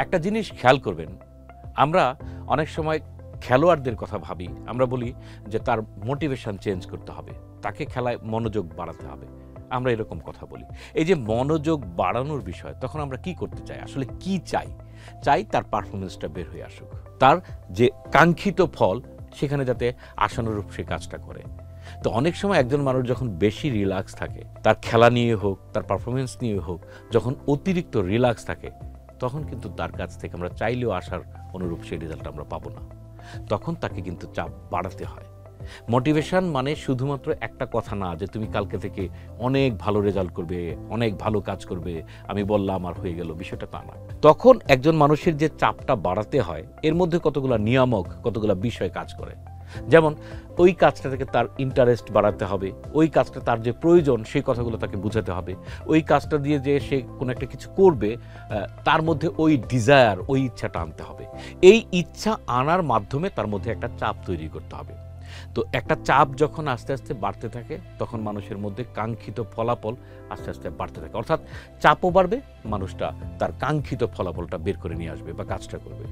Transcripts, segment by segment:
একটা জিনিস খেয়াল করবেন, আমরা অনেক সময় খেলোয়াড়দের কথা ভাবি, আমরা বলি যে তার মোটিভেশন চেঞ্জ করতে হবে, তাকে খেলায় মনোযোগ বাড়াতে হবে, আমরা এরকম কথা বলি। এই যে মনোযোগ বাড়ানোর বিষয়, তখন আমরা কি করতে চাই, আসলে কি চাই? চাই তার পারফরমেন্সটা বের হয়ে আসুক, তার যে কাঙ্ক্ষিত ফল সেখানে যাতে আশানুরূপ সে কাজটা করে। তো অনেক সময় একজন মানুষ যখন বেশি রিল্যাক্স থাকে, তার খেলা নিয়ে হোক, তার পারফরমেন্স নিয়ে হোক, যখন অতিরিক্ত রিল্যাক্স থাকে, তখন কিন্তু তার কাছ থেকে আমরা চাইলেও আসার অনুরূপ সেই রেজাল্ট আমরা পাবো না। তখন তাকে কিন্তু চাপ বাড়াতে হয়। মোটিভেশন মানে শুধুমাত্র একটা কথা না যে তুমি কালকে থেকে অনেক ভালো রেজাল্ট করবে, অনেক ভালো কাজ করবে, আমি বললাম আর হয়ে গেল, বিষয়টা তা না। তখন একজন মানুষের যে চাপটা বাড়াতে হয়, এর মধ্যে কতগুলো নিয়ামক, কতগুলো বিষয় কাজ করে। যেমন ওই কাজটা থেকে তার ইন্টারেস্ট বাড়াতে হবে, ওই কাজটা তার যে প্রয়োজন সেই কথাগুলো তাকে বোঝাতে হবে, ওই কাজটা দিয়ে যে সে কোনো একটা কিছু করবে তার মধ্যে ওই ডিজায়ার, ওই ইচ্ছাটা আনতে হবে। এই ইচ্ছা আনার মাধ্যমে তার মধ্যে একটা চাপ তৈরি করতে হবে। তো একটা চাপ যখন আস্তে আস্তে বাড়তে থাকে, তখন মানুষের মধ্যে কাঙ্ক্ষিত ফলাফল আস্তে আস্তে বাড়তে থাকে, অর্থাৎ চাপও বাড়বে, মানুষটা তার কাঙ্ক্ষিত ফলাফলটা বের করে নিয়ে আসবে বা কাজটা করবে।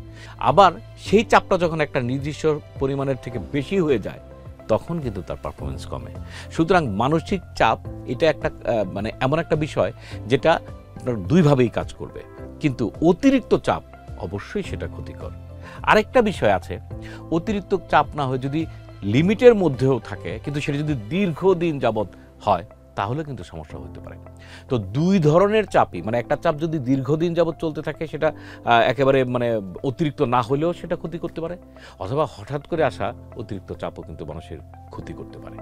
আবার সেই চাপটা যখন একটা নির্দিষ্ট পরিমাণের থেকে বেশি হয়ে যায়, তখন কিন্তু তার পারফরমেন্স কমে। সুতরাং মানসিক চাপ এটা একটা মানে এমন একটা বিষয় যেটা দুইভাবেই কাজ করবে, কিন্তু অতিরিক্ত চাপ অবশ্যই সেটা ক্ষতিকর। আরেকটা বিষয় আছে, অতিরিক্ত চাপ না হয়ে যদি লিমিটের মধ্যেও থাকে, কিন্তু সেটা যদি দীর্ঘদিন যাবৎ হয়, তাহলে কিন্তু সমস্যা হতে পারে। তো দুই ধরনের চাপই, মানে একটা চাপ যদি দীর্ঘদিন যাবৎ চলতে থাকে, সেটা একেবারে মানে অতিরিক্ত না হলেও সেটা ক্ষতি করতে পারে, অথবা হঠাৎ করে আসা অতিরিক্ত চাপও কিন্তু মানুষের ক্ষতি করতে পারে।